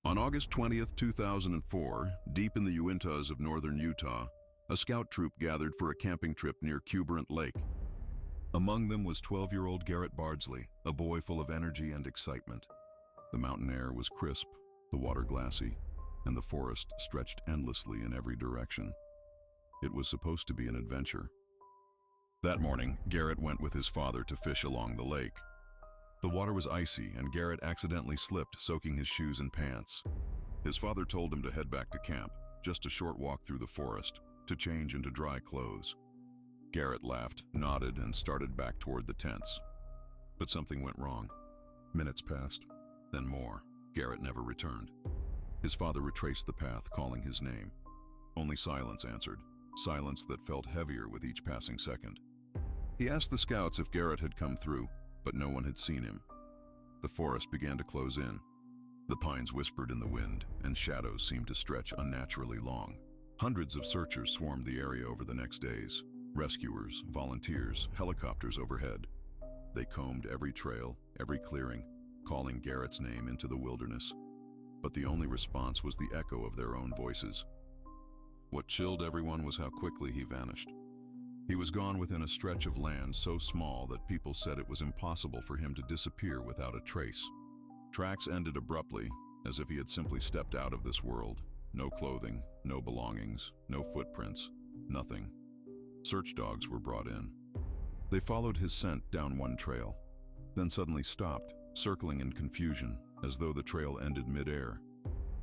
On August 20th, 2004, deep in the Uintas of northern Utah, a scout troop gathered for a camping trip near Garrett Lake. Among them was 12-year-old Garrett Bardsley, a boy full of energy and excitement. The mountain air was crisp, the water glassy, and the forest stretched endlessly in every direction. It was supposed to be an adventure. That morning, Garrett went with his father to fish along the lake. The water was icy, and Garrett accidentally slipped, soaking his shoes and pants. His father told him to head back to camp, just a short walk through the forest, to change into dry clothes. Garrett laughed, nodded, and started back toward the tents. But something went wrong. Minutes passed, then more. Garrett never returned. His father retraced the path, calling his name. Only silence answered, silence that felt heavier with each passing second. He asked the scouts if Garrett had come through, but no one had seen him. The forest began to close in. The pines whispered in the wind, and shadows seemed to stretch unnaturally long. Hundreds of searchers swarmed the area over the next days. Rescuers, volunteers, helicopters overhead. They combed every trail, every clearing, calling Garrett's name into the wilderness. But the only response was the echo of their own voices. What chilled everyone was how quickly he vanished. He was gone within a stretch of land so small that people said it was impossible for him to disappear without a trace. Tracks ended abruptly, as if he had simply stepped out of this world. No clothing, no belongings, no footprints, nothing. Search dogs were brought in. They followed his scent down one trail, then suddenly stopped, circling in confusion, as though the trail ended mid-air.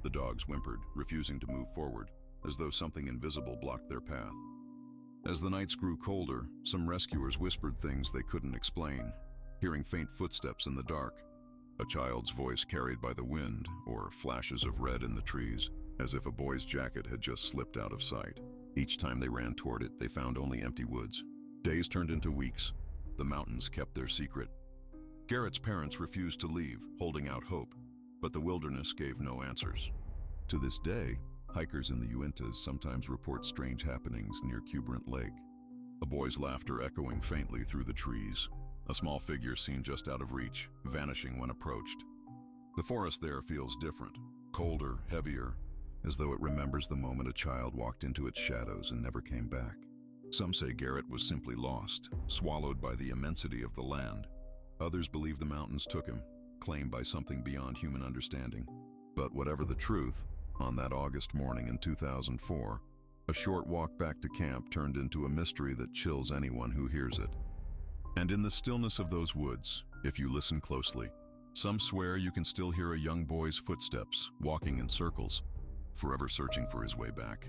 The dogs whimpered, refusing to move forward, as though something invisible blocked their path. As the nights grew colder, some rescuers whispered things they couldn't explain, hearing faint footsteps in the dark, a child's voice carried by the wind, or flashes of red in the trees, as if a boy's jacket had just slipped out of sight. Each time they ran toward it, they found only empty woods. Days turned into weeks. The mountains kept their secret. Garrett's parents refused to leave, holding out hope, but the wilderness gave no answers. To this day, hikers in the Uintas sometimes report strange happenings near Garrett Lake. A boy's laughter echoing faintly through the trees, a small figure seen just out of reach, vanishing when approached. The forest there feels different, colder, heavier, as though it remembers the moment a child walked into its shadows and never came back. Some say Garrett was simply lost, swallowed by the immensity of the land. Others believe the mountains took him, claimed by something beyond human understanding. But whatever the truth, on that August morning in 2004, a short walk back to camp turned into a mystery that chills anyone who hears it. And in the stillness of those woods, if you listen closely, some swear you can still hear a young boy's footsteps, walking in circles, forever searching for his way back.